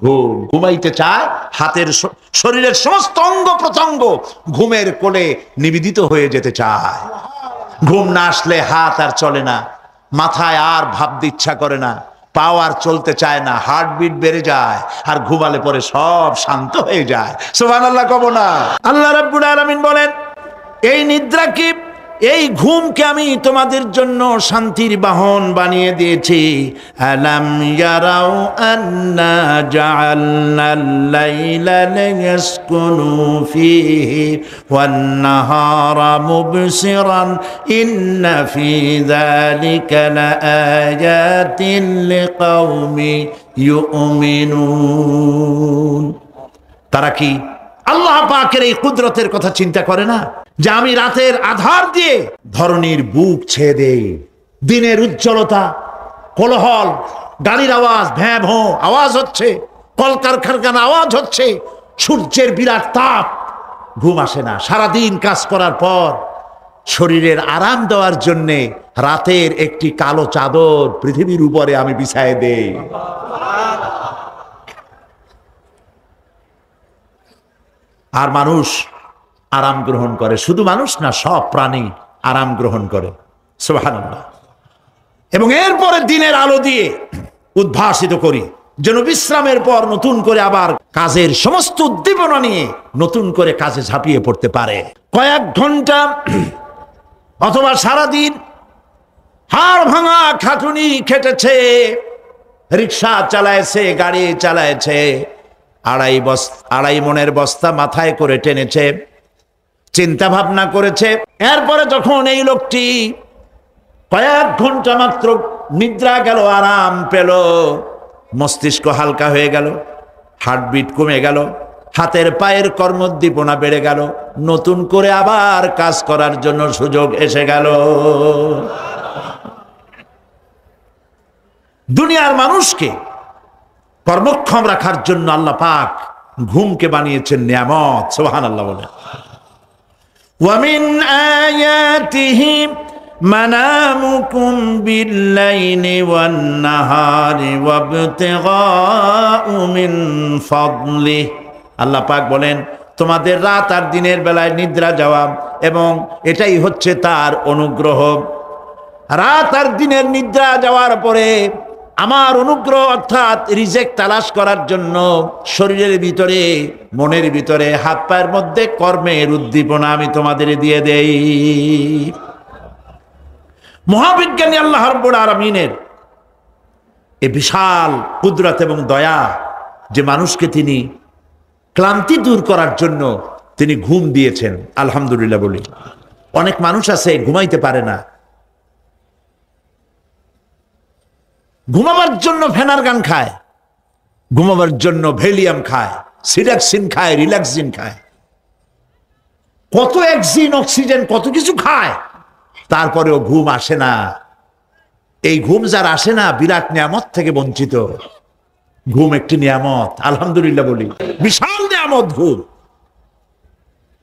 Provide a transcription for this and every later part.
ঘুম। ঘুমাইতে চায়, হাতের শরীরের সমস্ত অঙ্গ প্রত্যঙ্গ ঘুমের কোলে নিবেদিত হয়ে যেতে চায়। ঘুম না আসলে হাত আর চলে না, মাথায় আর ভাবতে ইচ্ছা করে না, পাও আর চলতে চায় না, হার্টবিট বেড়ে যায়, আর ঘুমালে পরে সব শান্ত হয়ে যায়। সুবহানাল্লাহ কব না? আল্লাহ রাব্বুল আলামিন বলেন, এই নিদ্রা কি, এই ঘুমকে আমি তোমাদের জন্য শান্তির বাহন বানিয়ে দিয়েছি। আলাম ইয়ারাউ আন্না জাআলনাল লাইলা লিয়াসকুনু ফীহি ওয়ান নাহারা মুবসিরান ইন্না ফী যালিকা লাআয়াতিন লিকাওমি ইউমিনুন। তারা কি আল্লাহ পাকের এই কুদরতের কথা চিন্তা করে না, যে আমি রাতের আধার দিয়ে ধরনীর বুক ছেয়ে দেই, দিনের উজ্জ্বলতা, কোলাহল, গাড়ির আওয়াজ, ভ্যাঁ ভোঁ আওয়াজ হচ্ছে, কলকারখানার আওয়াজ হচ্ছে, সূর্যের বিরাট তাপ, ঘুম আসে না। সারাদিন কাজ করার পর শরীরের আরাম দেওয়ার জন্যে রাতের একটি কালো চাদর পৃথিবীর উপরে আমি বিছায়ে দেই। আর মানুষ আরাম গ্রহণ করে, শুধু মানুষ না, সব প্রাণী আরাম গ্রহণ করে। সুবহানাল্লাহ। এবং এরপরে দিনের আলো দিয়ে উদ্ভাসিত করি, যেন বিশ্রামের পর নতুন করে আবার কাজের সমস্ত উদ্দীপনা নিয়ে নতুন করে কাজে ঝাঁপিয়ে পড়তে পারে। কয়েক ঘন্টা অথবা সারাদিন হাড় ভাঙা খাটুনি খেটেছে, রিক্সা চালায়ছে, গাড়ি চালায়ছে, আড়াই মনের বস্তা মাথায় করে টেনেছে, চিন্তা ভাবনা করেছে। এরপরে যখন এই লোকটি কয়েক ঘন্টা মাত্র নিদ্রা গেল, আরাম পেল, মস্তিষ্ক হালকা হয়ে গেল, হার্টবিট কমে গেল, হাতের পায়ের কর্মোদ্দীপনা বেড়ে গেল, নতুন করে আবার কাজ করার জন্য সুযোগ এসে গেল। দুনিয়ার মানুষকে কর্মক্ষম রাখার জন্য আল্লাহ পাক ঘুমকে বানিয়েছেন নিয়ামত। সুবহানাল্লাহ বলে। ওয়ামিন আয়াতিহি মানামুকুম বিল্লাইলি ওয়ান নাহারি ওয়াবতিগাউ মিন ফাদলি। আল্লাহ পাক বলেন, তোমাদের রাত আর দিনের বেলায় নিদ্রা যাওয়া, এবং এটাই হচ্ছে তার অনুগ্রহ। রাত আর দিনের নিদ্রা যাওয়ার পরে আমার অনুগ্রহ অর্থাৎ রিজেক তালাশ করার জন্য শরীরের ভিতরে, মনের ভিতরে, হাত পায়ের মধ্যে কর্মের উদ্দীপনা আমি তোমাদের দিয়ে দেই। মহাবিজ্ঞানী আল্লাহ রাব্বুল আলামিনের এই বিশাল কুদরত এবং দয়া, যে মানুষকে তিনি ক্লান্তি দূর করার জন্য তিনি ঘুম দিয়েছেন, আলহামদুলিল্লাহ বলি। অনেক মানুষ আছে ঘুমাইতে পারে না, ঘুমাবার জন্য ফেনার গান খায়, ঘুমাবার জন্য ভ্যালিয়াম খায়, সিডাক্সিন খায়, রিল্যাক্সিন খায়, কত অক্সিজেন, অক্সিজেন, কত কিছু খায়, তারপরেও ঘুম আসে না। এই ঘুম যার আসে না, বিরাট নিয়ামত থেকে বঞ্চিত। ঘুম একটি নিয়ামত, আলহামদুলিল্লাহ বলি, বিশাল নিয়ামত ঘুম।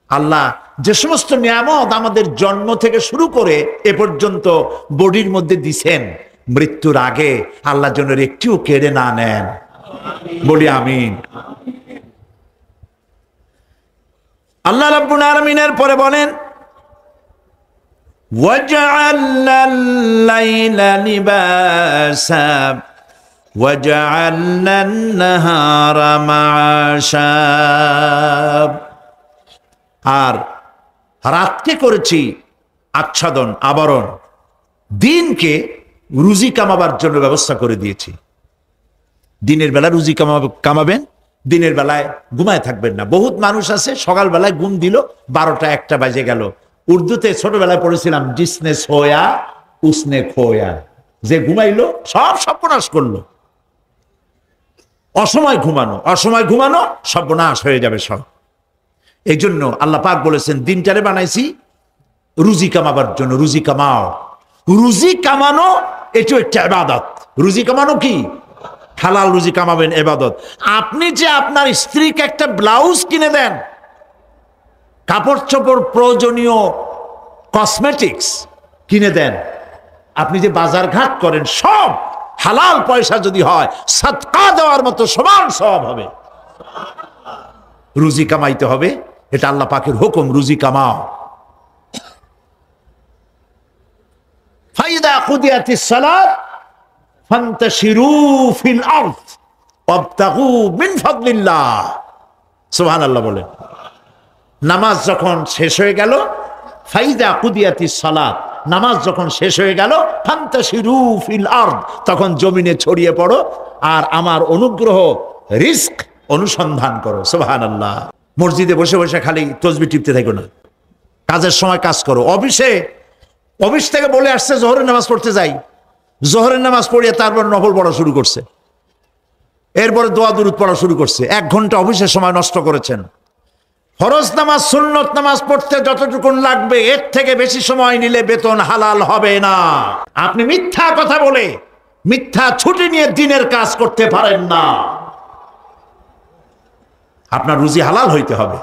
আল্লাহ যে সমস্ত নিয়ামত আমাদের জন্ম থেকে শুরু করে এ পর্যন্ত বডির মধ্যে দিছেন, মৃত্যুর আগে আল্লাহ যেন একটিও কেড়ে না নেন, বলি আমিন। আল্লাহ রাব্বুল আলামিনের পরে বলেন, ওয়াজআলনাল লাইলা লিবাসা ওয়াজআলনান নাহারা মাআশা। আর রাতকে করেছি আচ্ছাদন, আবরণ, দিনকে রুজি কামাবার জন্য ব্যবস্থা করে দিয়েছি। দিনের বেলা রুজি কামাবেন, দিনের বেলায় ঘুমায় থাকবেন না। বহুত মানুষ আছে সকালবেলায় ঘুম দিল, 12টা 1টা বাজে গেল। উর্দুতে ছোটবেলায় পড়েছিলাম, জিসনে সোয়া উসনে খোয়া, যে ঘুমাইলো সব সর্বনাশ করলো। অসময় ঘুমানো, অসময় ঘুমানো সর্বনাশ হয়ে যাবে সব। এই জন্য আল্লাহ পাক বলেছেন, দিনটারে বানাইছি রুজি কামাবার জন্য। রুজি কামাও, রুজি কামানো এটা একটা ইবাদত। রুজি কামানো কি? হালাল রুজি কামাবেন, ইবাদত। আপনি যে আপনার স্ত্রীকে একটা ব্লাউজ কিনে দেন, কাপড় চোপড়, প্রয়োজনীয় কসমেটিক্স কিনে দেন, আপনি যে বাজার ঘাট করেন, সব হালাল পয়সা যদি হয় সাদকা দেওয়ার মতো সমান সওয়াব হবে। রুজি কামাইতে হবে, এটা আল্লাহ পাকের হুকুম, রুজি কামাও। ফাইদা কুদিয়াতিস সালাত ফান্তাশিরু ফিল আরদ ওয়াবতাগু মিন ফাদলিল্লাহ। সুবহানাল্লাহ বলে। নামাজ যখন শেষ হয়ে গেল, ফাইদা কুদিয়াতিস সালাত, নামাজ যখন শেষ হয়ে গেল, ফান্তাশিরু ফিল আরদ, তখন জমিনে ছড়িয়ে পড়ো আর আমার অনুগ্রহ রিস্ক অনুসন্ধান করো। সুবহানাল্লাহ। মসজিদে বসে বসে খালি তসবিহ টিপতে থাকো না, কাজের সময় কাজ করো। অফিস থেকে বলে আসছে জোহরের নামাজ পড়তে যাই, জোহরের নামাজ পড়িয়ে তারপর নফল পড়া শুরু করছে, এরপরে দোয়া দুরূদ পড়া শুরু করছে। 1 ঘন্টা অফিসের সময় নষ্ট করেছেন। ফরজ নামাজ সুন্নত নামাজ পড়তে যতটুকুন লাগবে এর থেকে বেশি সময় নিলে বেতন হালাল হবে না। আপনি মিথ্যা কথা বলে মিথ্যা ছুটি নিয়ে দিনের কাজ করতে পারেন না। আপনার রুজি হালাল হইতে হবে।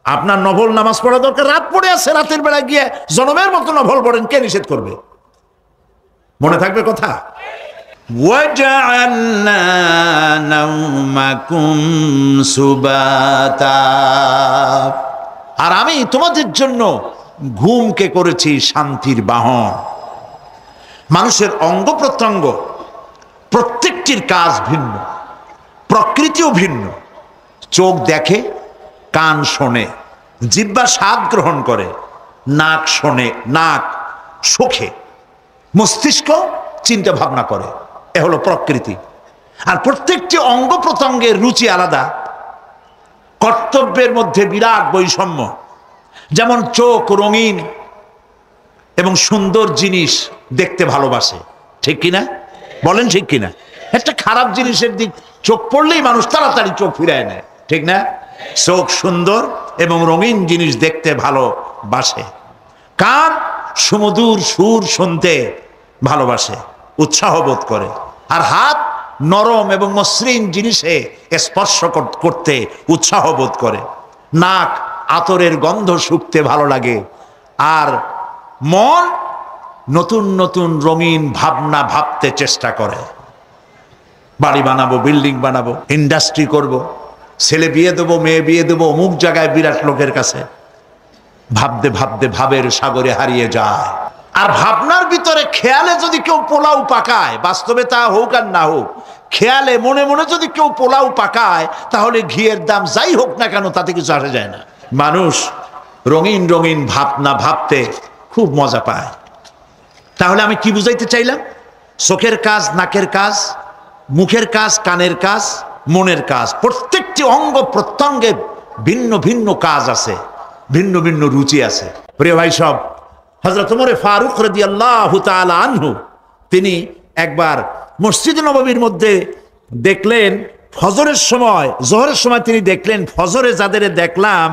আপনার নফল নামাজ পড়া দরকার, রাত পড়ে আছে, রাতের বেলা গিয়ে জনমের মতো নফল পড়েন, কে নিষেধ করবে? মনে থাকবে কথা। ওয়াজআলনা নাওমাকুম সুবাতা, আর আমি তোমাদের জন্য ঘুমকে করেছি শান্তির বাহন। মানুষের অঙ্গ প্রত্যঙ্গ প্রত্যেকটির কাজ ভিন্ন, প্রকৃতিও ভিন্ন। চোখ দেখে, কান শোনে, জিহ্বা স্বাদ গ্রহণ করে, নাক শোনে, নাক শোখে, মস্তিষ্ক চিন্তা ভাবনা করে। এ হলো প্রকৃতি। আর প্রত্যেকটি অঙ্গ প্রত্যঙ্গের রুচি আলাদা, কর্তব্যের মধ্যে বিরাট বৈষম্য। যেমন চোখ রঙিন এবং সুন্দর জিনিস দেখতে ভালোবাসে, ঠিক কিনা? বলেন ঠিক কিনা? একটা খারাপ জিনিসের দিক চোখ পড়লেই মানুষ তাড়াতাড়ি চোখ ফিরায় নেয়, ঠিক না? চোখ সুন্দর এবং রঙিন জিনিস দেখতে ভালোবাসে। কান সুমধুর সুর শুনতে ভালোবাসে, উৎসাহ বোধ করে। আর হাত নরম এবং মসৃণ জিনিসে স্পর্শ করতে উৎসাহ বোধ করে। নাক আতরের গন্ধ শুঁকতে ভালো লাগে। আর মন নতুন নতুন রঙিন ভাবনা ভাবতে চেষ্টা করে। বাড়ি বানাবো, বিল্ডিং বানাবো, ইন্ডাস্ট্রি করব, ছেলে বিয়ে দেবো, মেয়ে বিয়ে দেবো, অমুক জায়গায় বিরাট লোকের কাছে। ভাবতে ভাবতে ভাবের সাগরে হারিয়ে যায়। আর ভাবনার ভিতরে খেয়ালে যদি কেউ পোলাও পাকায়, বাস্তবে তা হোক আর না হোক, খেয়ালে মনে মনে যদি কেউ পোলাও পাকায়, তাহলে ঘিয়ের দাম যাই হোক না কেন তাতে কিছু আসে যায় না। মানুষ রঙিন রঙিন ভাবনা ভাবতে খুব মজা পায়। তাহলে আমি কি বুঝাইতে চাইলাম? চোখের কাজ, নাকের কাজ, মুখের কাজ, কানের কাজ, মনের কাজ, প্রত্যেকটি অঙ্গ প্রত্যঙ্গে ভিন্ন ভিন্ন কাজ আছে, ভিন্ন ভিন্ন রুচি আছে। প্রিয় ভাই সব, হযরত ওমর ফারুক রাদিয়াল্লাহু তাআলা আনহু তিনি একবার মসজিদ নববীর মধ্যে দেখলেন ফজরের সময়, জোহরের সময় তিনি দেখলেন ফজরে যাদের দেখলাম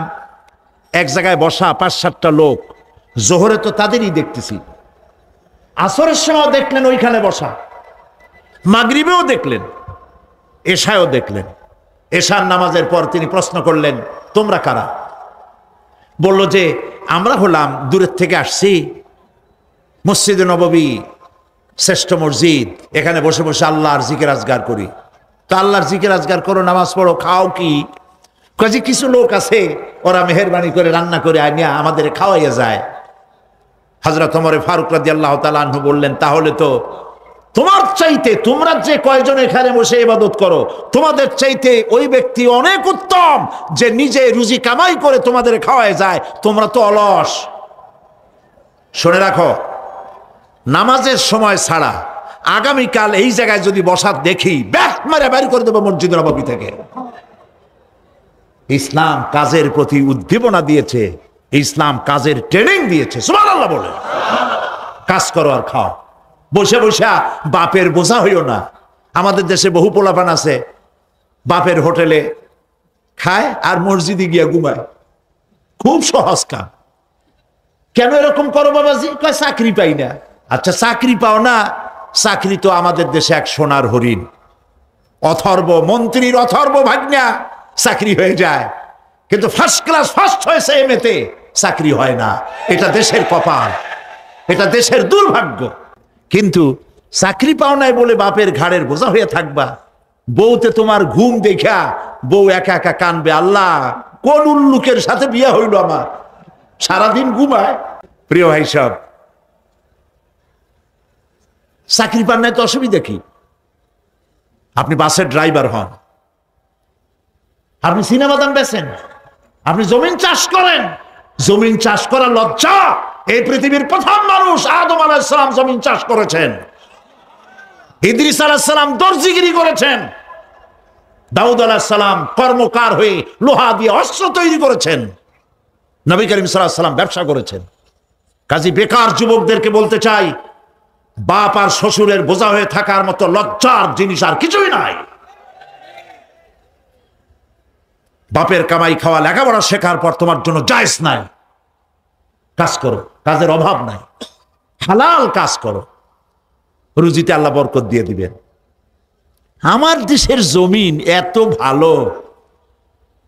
এক জায়গায় বসা 5-7টা লোক, জোহরে তো তাদেরই দেখতেছি। আসরের সময় দেখলেন ওইখানে বসা, মাগরিবেও দেখলেন, এশায়ও দেখলেন। এশার নামাজের পর তিনি প্রশ্ন করলেন, তোমরা কারা? বলল যে আমরা হলাম দূরের থেকে আসছি, মসজিদে নববী শ্রেষ্ঠ মসজিদ, এখানে বসে বসে আল্লাহর জিকির আজগার করি। তো আল্লাহর জিকির আজগার করো, নামাজ পড়ো, খাও কি? কাজে কিছু লোক আছে ওরা মেহেরবানি করে রান্না করে আনিয়া আমাদের খাওয়াইয়া যায়। হযরত ওমর ফারুক রাদিয়াল্লাহু তাআলা আনহু বললেন, তাহলে তো তোমার চাইতে, তোমরা যে কয়জন এখানে বসে ইবাদত করো, তোমাদের চাইতে ওই ব্যক্তি অনেক উত্তম যে নিজে রুজি কামাই করে তোমাদের খাওয়ায় যায়। তোমরা তো অলস। শুনে রাখো, নামাজের সময় ছাড়া আগামীকাল এই জায়গায় যদি বসা দেখি, ব্যাট মারে বের করে দেবো মসজিদ নববী থেকে। ইসলাম কাজের প্রতি উদ্দীপনা দিয়েছে, ইসলাম কাজের ট্রেনিং দিয়েছে। সুবহানাল্লাহ বলে কাজ করো আর খাও। বসে বসে বাপের বোঝা হইও না। আমাদের দেশে বহু পোলাপান আছে বাপের হোটেলে খায় আর মসজিদে গিয়া ঘুমায়। খুব সহজ কাম। কেন এরকম করো বাবাজি? কয় চাকরি পাই না। আচ্ছা চাকরি পাও না, চাকরি তো আমাদের দেশে এক সোনার হরিণ। অথর্ব মন্ত্রীর অথর্ব ভাগ্না চাকরি হয়ে যায়, কিন্তু ফার্স্ট ক্লাস ফার্স্ট হয়েছে এমএতে, চাকরি হয় না। এটা দেশের কপাল, এটা দেশের দুর্ভাগ্য। কিন্তু চাকরি পাও নাই বলে বাপের ঘাড়ের বোঝা হয়ে থাকবা, বউতে তোমার ঘুম দেখা বউ একা একা কানবে, আল্লাহ কোন উল্লুকের সাথে বিয়ে হইল আমার, সারাদিন ঘুমায়। প্রিয় ভাই সব, চাকরি পান নাই তো অসুবিধা কি? আপনি বাসের ড্রাইভার হন, আপনি সিনেমা দান বেছেন, আপনি জমিন চাষ করেন, জমিন চাষ করা লজ্জা। এই পৃথিবীর প্রথম মানুষ আদম আলাইহিস সালাম জমিন চাষ করেছেন, ইদ্রিস আলাইহিস সালাম দর্জিগিরি করেছেন, দাউদ আলাইহিস সালাম কর্মকার হয়ে লোহা দিয়ে অস্ত্র তৈরি করেছেন, নবী করিম সাল্লাল্লাহু আলাইহি ওয়াসাল্লাম ব্যবসা করেছেন। কাজী বেকার যুবকদেরকে বলতে চাই, বাপ আর শ্বশুরের বোঝা হয়ে থাকার মতো লজ্জার জিনিস আর কিছুই নাই। বাপের কামাই খাওয়া লেখাপড়া শেখার পর তোমার জন্য জায়েজ নাই। কাজ করো, কাজের অভাব নাই, হালাল কাজ করো, রুজিতে আল্লাহ বরকত দিয়ে দিবেন। আমার দেশের জমিন এত ভালো,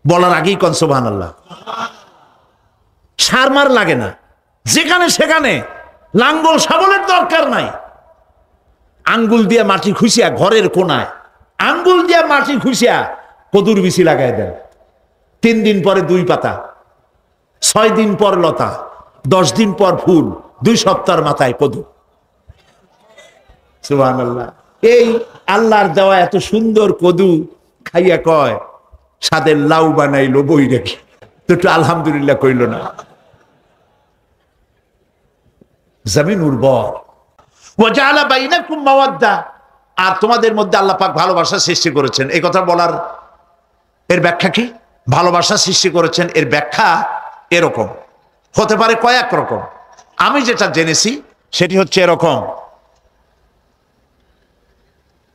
বলার আগেই কোন সুবহানাল্লাহ। সার মার লাগে না, যেখানে সেখানে লাঙ্গল শাবলের দরকার নাই। আঙ্গুল দিয়ে মাটি খুঁচিয়া ঘরের কোনায় আঙ্গুল দিয়ে মাটি খুঁচিয়া কদুর বিচি লাগাই দেন, 3 দিন পরে 2 পাতা, 6 দিন পর লতা, 10 দিন পর ফুল, 2 সপ্তাহের মাথায় কদু। সুবহানাল্লাহ। এই আল্লাহর দেওয়া এত সুন্দর কদু খাইয়া কয় সাদের লাউ বানাইলো বই রেখে, তো একটু আলহামদুলিল্লাহ কইল না। জমিন উর্বর। ওয়াজাআলা বাইনাকুম মাওয়াদ্দা, আর তোমাদের মধ্যে আল্লাহ পাক ভালোবাসা সৃষ্টি করেছেন। এই কথা বলার এর ব্যাখ্যা কি? ভালোবাসা সৃষ্টি করেছেন এর ব্যাখ্যা এরকম হতে পারে, কয়েক রকম। আমি যেটা জেনেছি সেটি হচ্ছে এরকম,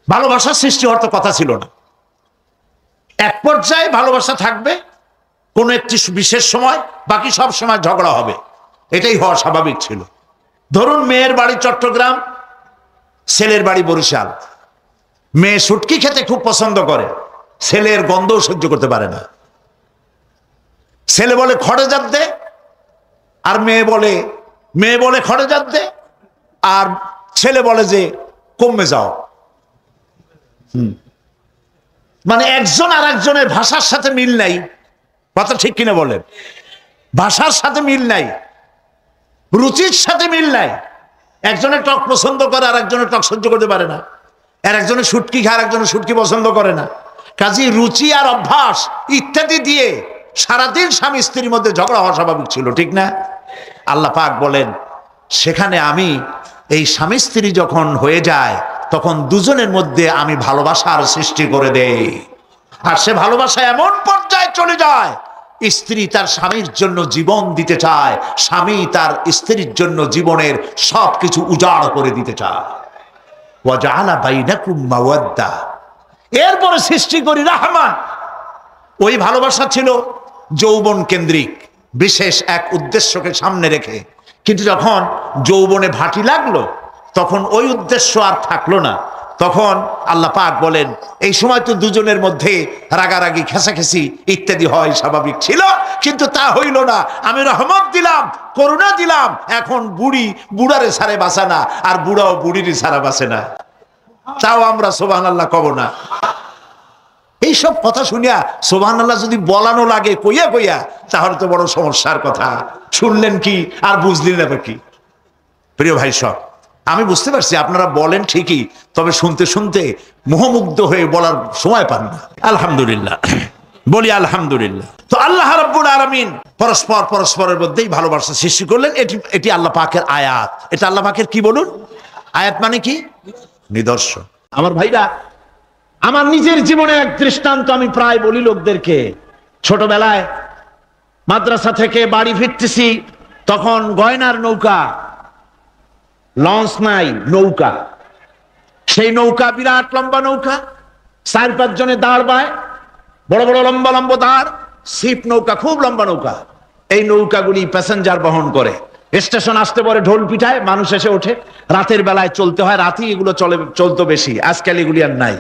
ভালোবাসা সৃষ্টি হওয়ার তো কথা ছিল না। এক পর্যায়ে ভালোবাসা থাকবে কোন একটি বিশেষ সময়, বাকি সব সময় ঝগড়া হবে, এটাই হওয়া স্বাভাবিক ছিল। ধরুন মেয়ের বাড়ি চট্টগ্রাম, ছেলের বাড়ি বরিশাল। মেয়ে শুটকি খেতে খুব পছন্দ করে, ছেলের গন্ধও সহ্য করতে পারে না। ছেলে বলে খড়ে জাত দে, আর মেয়ে বলে খড়ে জাত দে, আর ছেলে বলে যে কমে যাও। মানে একজন আর একজনের ভাষার সাথে মিল নাই। কথা ঠিক কিনা বলেন? ভাষার সাথে মিল নাই, রুচির সাথে মিল নাই। একজনের টক পছন্দ করে আর একজনের টক সহ্য করতে পারে না, আর একজনের শুটকি খায় আর একজনের শুটকি পছন্দ করে না। কাজেই রুচি আর অভ্যাস ইত্যাদি দিয়ে সারাদিন স্বামী স্ত্রীর মধ্যে ঝগড়া হওয়া স্বাভাবিক ছিল, ঠিক না? আল্লাহ পাক বলেন সেখানে আমি এই স্বামী স্ত্রী যখন হয়ে যায় তখন দুজনের মধ্যে আমি ভালোবাসার সৃষ্টি করে দেই। আর সে ভালোবাসা এমন পর্যায়ে চলে যায়, স্ত্রী তার স্বামীর জন্য জীবন দিতে চায়, স্বামী তার স্ত্রীর জন্য জীবনের সবকিছু উজাড় করে দিতে চায়। ওয়াজআলা বাইনাকুম মাওয়াদ্দা, এরপরে সৃষ্টি করি রাহমা। ওই ভালোবাসা ছিল যৌবন কেন্দ্রিক, বিশেষ এক উদ্দেশ্যকে সামনে রেখে। কিন্তু যখন যৌবনে ভাটি লাগলো তখন ওই উদ্দেশ্য আর থাকলো না। তখন আল্লাহ পাক বলেন এই সময় তো দুজনের মধ্যে রাগারাগি, খেসাখেসি ইত্যাদি হয়, স্বাভাবিক ছিল, কিন্তু তা হইল না। আমি রহমত দিলাম, করুণা দিলাম। এখন বুড়ারে ছাড়ে বাঁচে না, আর বুড়াও বুড়িরই ছাড়া বাঁচে না। তাও আমরা সুবহানাল্লাহ কব না। এইসব কথা শুনিয়া সুবহানাল্লাহ যদি বলানো লাগে কইয়া কইয়া, তাহলে তো বড় সমস্যার কথা। শুনলেন কি আর বুঝলেন না কি? প্রিয় ভাই সব, আমি বুঝতে পারছি আপনারা বলেন ঠিকই, তবে শুনতে শুনতে মোহমুগ্ধ হয়ে বলার সময় পান না। আলহামদুলিল্লাহ, বলি আলহামদুলিল্লাহ। তো আল্লাহ রাব্বুল আলামিন পরস্পরের মধ্যেই ভালোবাসা সৃষ্টি করলেন। এটি আল্লাহ পাকের আয়াত। এটা আল্লাহ পাকের কি বলুন? আয়াত মানে কি? নিদর্শন। আমার ভাইরা, আমার নিজের জীবনের এক দৃষ্টান্ত আমি প্রায় বলি লোকদেরকে। ছোটবেলায় মাদ্রাসা থেকে বাড়ি ফিরতেছি, তখন গয়নার নৌকা, লঞ্চ নাই, নৌকা। সেই নৌকা বিরাট লম্বা নৌকা, 4-5 জনে দাঁড় বায়, বড় বড় লম্বা লম্বা দাঁড়, ছিপ নৌকা, খুব লম্বা নৌকা। এই নৌকাগুলি প্যাসেঞ্জার বহন করে। স্টেশন আসতে পরে ঢোল পিঠায়, মানুষ এসে ওঠে। রাতের বেলায় চলতে হয়, রাতেই এগুলো চলতো বেশি, আজকাল এগুলি আর নাই।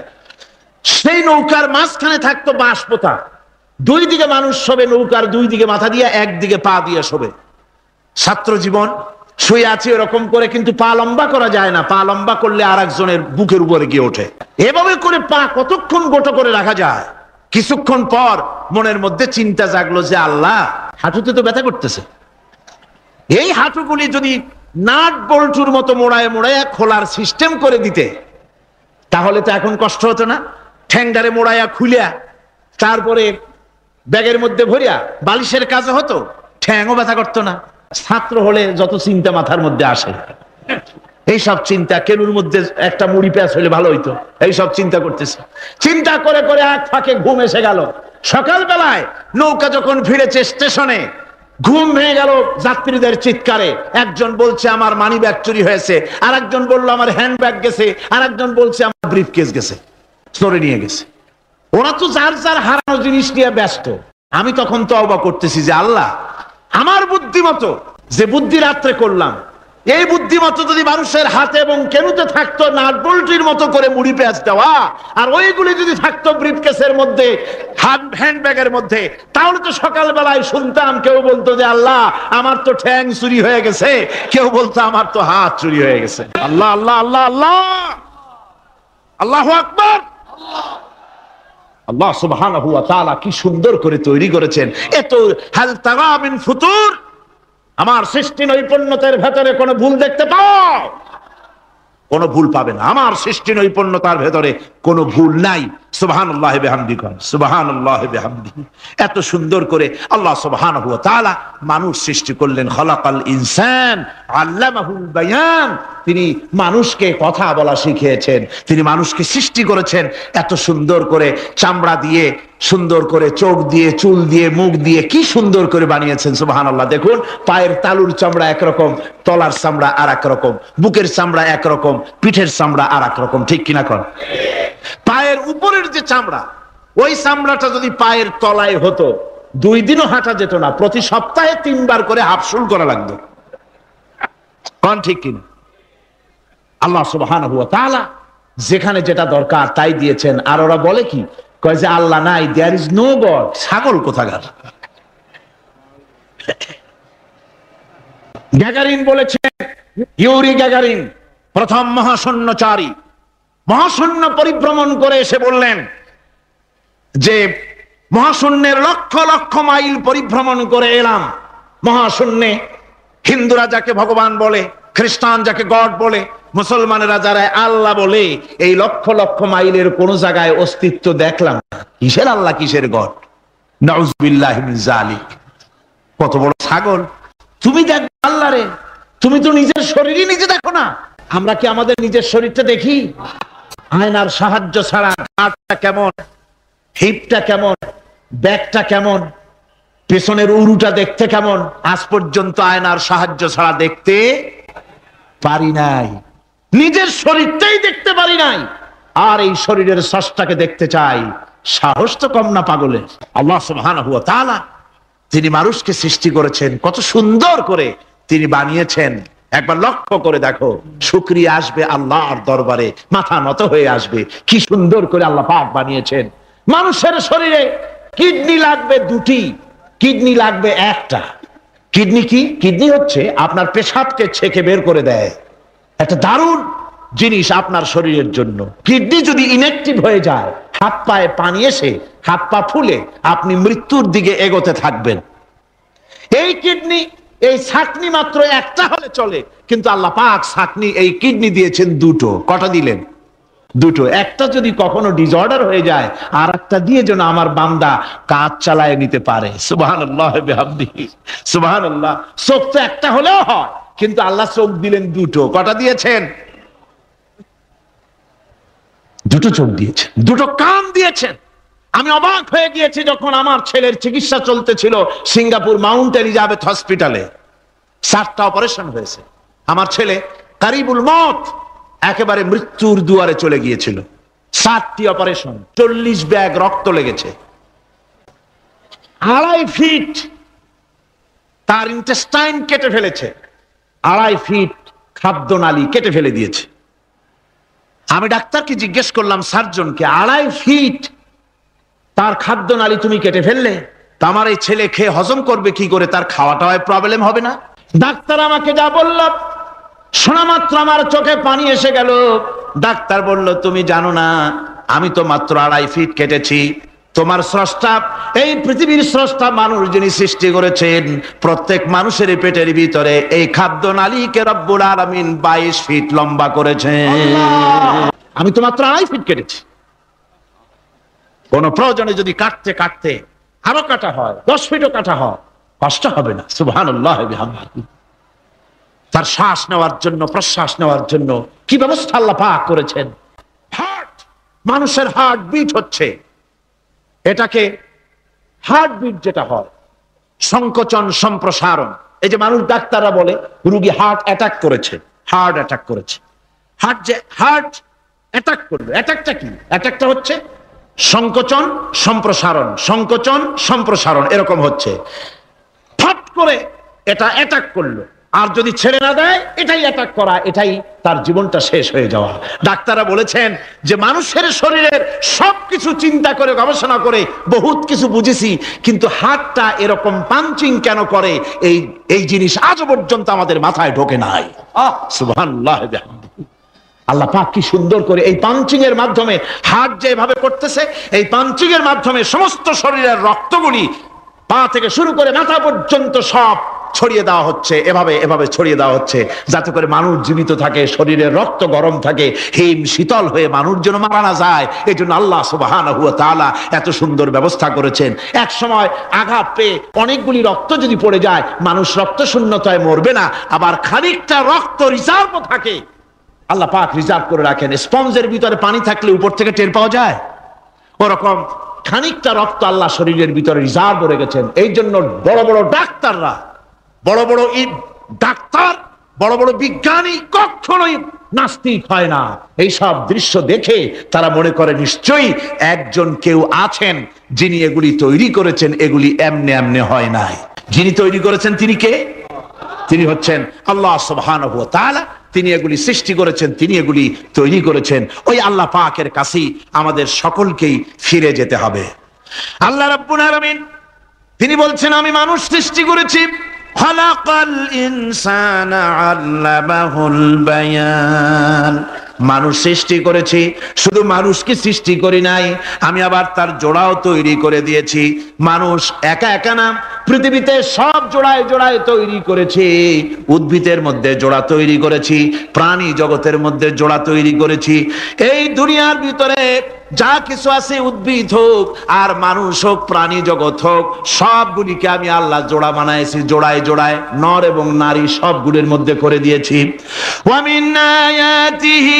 সেই নৌকার মাঝখানে থাকতো বাঁশ পোতা, 2 দিকে মানুষ শোবে, নৌকার 2 দিকে মাথা দিয়ে, 1 দিকে পা দিয়ে শোবে। ছাত্র জীবন, শুয়ে আছি এরকম করে, কিন্তু পা লম্বা করা যায় না। পা লম্বা করলে আর একজনের বুকের উপরে গিয়ে ওঠে। এভাবে করে পা কতক্ষণ গোটো করে রাখা যায়? কিছুক্ষণ পর মনের মধ্যে চিন্তা জাগলো যে আল্লাহ, হাঁটুতে তো ব্যথা করতেছে, এই হাঁটুগুলি যদি নাট বল্টুর মতো মোড়ায় মোড়ায় খোলার সিস্টেম করে দিতে, তাহলে তো এখন কষ্ট হতো না। ঠ্যাংডারে মোড়াইয়া খুলিয়া তারপরে ব্যাগের মধ্যে ভরিয়া বালিশের কাজও হতো, ঠ্যাংও ব্যথা করতো না। ছাত্র হলে যত চিন্তা মাথার মধ্যে আসে, এইসব চিন্তা, কেনুর মধ্যে একটা মুড়ি পেঁয়াজ হলে ভালো হইতো, এইসব চিন্তা করতেছে। চিন্তা করে করে এক ফাঁকে ঘুম এসে গেল। সকালবেলায় নৌকা যখন ফিরেছে স্টেশনে, ঘুম ভেঙে গেল যাত্রীদের চিৎকারে। একজন বলছে আমার মানি ব্যাগ চুরি হয়েছে, আর একজন বললো আমার হ্যান্ড ব্যাগ গেছে, আর একজন বলছে আমার ব্রিফ কেস গেছে, চোরে নিয়ে গেছে। ওরা তো যার যার হারানো জিনিস নিয়ে ব্যস্ত। আমি তখন তওবা করতেছি যে আল্লাহ, আমার বুদ্ধিমতো যে বুদ্ধি রাত্রে করলাম, এই বুদ্ধিমতো যদি মানুষের হাতে এবং কেনুতে থাকতো নাট বল্টুর মতো করে মুড়ি পেঁয়াজ দেওয়া, আর ওইগুলি যদি থাকতো ব্রিফকেসের মধ্যে, হ্যান্ড ব্যাগের মধ্যে, তাহলে তো সকালবেলায় শুনতাম কেউ বলতো যে আল্লাহ আমার তো ঠ্যাং চুরি হয়ে গেছে, কেউ বলতো আমার তো হাত চুরি হয়ে গেছে। আল্লাহ আল্লাহ আল্লাহ আল্লাহ, আল্লাহু আকবার। আল্লাহ সুবহানাহু ওয়া তাআলা কি সুন্দর করে তৈরি করেছেন। এত হাল তারা মিন ফুতুর, আমার সৃষ্টি নৈপুণ্যতার ভেতরে কোনো ভুল দেখতে পাও? কোনো ভুল পাবে না। আমার সৃষ্টি নৈপুণ্যতার ভেতরে কোনো ভুল নাই। সুবহানাল্লাহি বিহামদিহি, সুবহানাল্লাহি বিহামদিহি। এত সুন্দর করে আল্লাহ সুবহানাহু ওয়া তাআলা মানুষ সৃষ্টি করলেন। খালাকাল ইনসান আল্লামাহুল বায়ান, তিনি মানুষকে কথা বলা শিখিয়েছেন, তিনি মানুষকে সৃষ্টি করেছেন এত সুন্দর করে, চামড়া দিয়ে, সুন্দর করে চোখ দিয়ে, চুল দিয়ে, মুখ দিয়ে, কি সুন্দর করে বানিয়েছেন। সুবহানাল্লাহ। দেখুন, পায়ের তালুর চামড়া একরকম, তলার চামড়া আর এক রকম, বুকের চামড়া একরকম, পিঠের চামড়া আর এক রকম, ঠিক কিনা কন? পায়ের উপরের যে চামড়া, ওই চামড়াটা যদি পায়ের তলায় হতো, 2 দিনও হাঁটা যেত না, প্রতি সপ্তাহে 3 বার করে হাফসুল করা লাগতো, কন ঠিক কিনা? আল্লাহ সুবহানাহু ওয়া তাআলা যেখানে যেটা দরকার তাই দিয়েছেন। আর ওরা বলে কি, কয় যে আল্লাহ নাই, দেয়ার ইজ নো গড। ছাগল কোথাকার। গ্যাগারিন বলেছেন, ইউরি গ্যাগারিন প্রথম মহাশূন্যচারী, মহাশূন্য পরিভ্রমণ করে এসে বললেন যে মহাশূন্যের লক্ষ লক্ষ মাইল পরিভ্রমণ করে এলাম। মহাশূন্যে হিন্দুরা যাকে ভগবান বলে, খ্রিস্টান যাকে গড বলে, মুসলমানেরা যারা আল্লাহ বলে, এই লক্ষ লক্ষ মাইলের কোন জায়গায় অস্তিত্ব দেখলাম না। কিসের আল্লাহ, কিসের গড? নাউযুবিল্লাহি মিন যালিক। কত বড় ছাগল! তুমি দেখো আল্লাহ রে, তুমি তো নিজের শরীরই নিজে দেখো না। আমরা কি আমাদের নিজের শরীরটা দেখি? আয়নার সাহায্য ছাড়া ঘাড়টা কেমন, হিপটা কেমন, ব্যাকটা কেমন, পেছনের উরুটা দেখতে কেমন, আজ পর্যন্ত আয়নার সাহায্য ছাড়া দেখতে পারি নাই। নিজের শরীরটাই দেখতে পারি নাই, আর এই শরীরের স্রষ্টাকে দেখতে চাই। সাহস তো কম না পাগলের। আল্লাহ সুবহানাহু ওয়া তাআলা তিনি মানুষকে সৃষ্টি করেছেন, কত সুন্দর করে তিনি বানিয়েছেন। একবার লক্ষ্য করে দেখো, শুকরিয়া আসবে আল্লাহর দরবারে, মাথা নত হয়ে আসবে। কি সুন্দর করে আল্লাহ পাক বানিয়েছেন। মানুষের শরীরে কিডনি লাগবে 2টি, কিডনি লাগবে 1টা। কিডনি কি? কিডনি হচ্ছে আপনার পেশাবকে ছেঁকে বের করে দেয়, একটা দারুণ জিনিস আপনার শরীরের জন্য। কিডনি যদি ইনঅ্যাক্টিভ হয়ে যায়, হাত পায়ে পানি এসে হাত পা ফুলে আপনি মৃত্যুর দিকে এগোতে থাকবেন। এই কিডনি, এই ছাকনি মাত্র 1টা হলে চলে, কিন্তু আল্লাহ পাক ছাকনি, এই কিডনি দিয়েছেন 2টো। কটা দিলেন? 2টো। একটা যদি কখনো ডিসঅর্ডার হয়ে যায়, আর একটা দিয়ে যেন আমার বান্দা কাজ চালায় নিতে পারে। সুবহানাল্লাহ বিহামদিহি, সুবহানাল্লাহ। চোখ তো একটা হলেও হয়, কিন্তু আল্লাহ চোখ দিলেন 2টো। কটা দিয়েছেন? 2টো চোখ দিয়েছেন, 2টো কান দিয়েছেন। আমি অবাক হয়ে গিয়েছি যখন আমার ছেলের চিকিৎসা চলতেছিল সিঙ্গাপুর মাউন্ট এলিজাবেথ হসপিটালে। 7টা অপারেশন হয়েছে। আমার ছেলে কারিবুল মত, একেবারে মৃত্যুর দুয়ারে চলে গিয়েছিল। 7টি অপারেশন, 40 ব্যাগ রক্ত লেগেছে। 2.5 ফিট তার ইন্টেস্টাইন কেটে ফেলেছে, 2.5 ফিট খাদ্যনালী কেটে ফেলে দিয়েছে। আমি ডাক্তারকে জিজ্ঞেস করলাম, সার্জনকে, 2.5 ফিট তার খাদ্যনালী তুমি কেটে ফেললে, তা আমার এই ছেলে খেয়ে হজম করবে কি করে? তার খাওয়াটা হয় প্রবলেম হবে না? ডাক্তার আমাকে যা বলল, শোনা মাত্র আমার চোখে পানি এসে গেল। ডাক্তার বলল, তুমি জানো না আমি তো মাত্র 2.5 ফিট কেটেছি। তোমার স্রষ্টা, এই পৃথিবীর স্রষ্টা মানুষ যিনি সৃষ্টি করেছেন, প্রত্যেক মানুষের পেটের ভিতরে এই খাদ্য নালীকে রব্বুল আলামিন 22 ফিট লম্বা করেছেন। আমি তো মাত্র 2.5 ফিট কেটেছি। কোন প্রয়োজনে যদি কাটতে কাটতে আরো কাটা হয়, 10 ফিটও কাটা হয়, কষ্ট হবে না। সুবহানাল্লাহ বিহামদিহি। তার শ্বাস নেওয়ার জন্য, প্রশ্বাস নেওয়ার জন্য কি ব্যবস্থা আল্লাহ পাক করেছেন। হার্ট, মানুষের হার্ট বিট হচ্ছে, এটাকে হার্ট বিট যেটা হয়, সংকোচন সম্প্রসারণ। এই যে মানুষ, ডাক্তাররা বলে রোগী হার্ট অ্যাটাক করেছে, হার্ট অ্যাটাক করেছে। হার্ট অ্যাটাক করলো, অ্যাটাকটা কি? অ্যাটাকটা হচ্ছে সংকোচন সম্প্রসারণ, সংকোচন সম্প্রসারণ, এরকম হচ্ছে। ফট করে এটা অ্যাটাক করলো, আর যদি ছেড়ে না দেয় এটাই অ্যাটাক করা, এটাই তার জীবনটা শেষ হয়ে যাওয়া। ডাক্তাররা বলেছেন যে মানুষের শরীরের সবকিছু চিন্তা করে, গবেষণা করে বহুত কিছু বুঝেছি, কিন্তু হার্টটা এরকম পাঞ্চিং কেন করে, এই জিনিস আজ পর্যন্ত আমাদের মাথায় ঢোকে নাই। সুবহানাল্লাহ। আল্লাহ পাক কি সুন্দর করে এই পাঞ্চিং এর মাধ্যমে, হার্ট যেভাবে করতেছে, এই পাঞ্চিং এর মাধ্যমে সমস্ত শরীরের রক্তগুলি পা থেকে শুরু করে মাথা পর্যন্ত সব ছড়িয়ে দেওয়া হচ্ছে, এভাবে ছড়িয়ে দেওয়া হচ্ছে, যাতে করে মানুষ জীবিত থাকে, শরীরের রক্ত গরম থাকে, হিম শীতল হয়ে মানুষ যেন মারা না যায়। এই জন্য আল্লাহ সুবহানাহু ওয়া তাআলা এত সুন্দর ব্যবস্থা করেছেন। এক সময় আঘাত পেয়ে অনেকগুলি রক্ত যদি পড়ে যায়, মানুষ রক্ত শূন্যতায় মরবে না, আবার খানিকটা রক্ত রিজার্ভ থাকে, আল্লাহ পাক রিজার্ভ করে রাখেন। স্পঞ্জের ভিতরে পানি থাকলে উপর থেকে টের পাওয়া যায়, ওরকম খানিকটা রক্ত আল্লাহ শরীরের ভিতরে রিজার্ভ করে গেছেন। এই জন্য বড় বড় ডাক্তাররা, বড় বড় ডাক্তার, বড় বড় বিজ্ঞানী কখনোই নাস্তিক হয় না। এই সব দৃশ্য দেখে তারা মনে করে নিশ্চয়ই একজন কেউ আছেন যিনি এগুলি তৈরি করেছেন, এগুলি এমনে এমনে হয় নাই। যিনি তৈরি করেছেন তিনি কে? তিনি হচ্ছেন আল্লাহ সুবহানাহু ওয়া তাআলা। তিনি এগুলি সৃষ্টি করেছেন, তিনি এগুলি তৈরি করেছেন। ওই আল্লাহ পাকের কাছেই আমাদের সকলকেই ফিরে যেতে হবে। আল্লাহ রাব্বুল আলামিন তিনি বলছেন, আমি মানুষ সৃষ্টি করেছি, খালাকাল ইনসানা আল্লামাহুল বায়ান। মানুষ সৃষ্টি করেছি, শুধু মানুষকে সৃষ্টি করি নাই, আমি আবার তার জোড়াও তৈরি করে দিয়েছি। মানুষ একা একা না, পৃথিবীতে সব জোড়ায় জোড়ায় তৈরি করেছি। উদ্ভিদের মধ্যে জোড়া তৈরি করেছি, প্রাণী জগতের মধ্যে জোড়া তৈরি করেছি। এই দুনিয়ার ভিতরে যা কিছু আছে, উদ্ভিদ হোক আর মানুষ হোক, প্রাণী জগৎ হোক, সবগুলিকে আমি আল্লাহ জোড়া বানাইছি, জোড়ায় জোড়ায় নর এবং নারী সবগুলির মধ্যে করে দিয়েছি। ওয়া মিন আয়াতিহি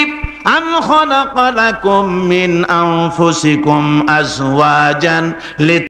আন খালাকা লাকুম মিন আনফুসিকুম আজওয়াজান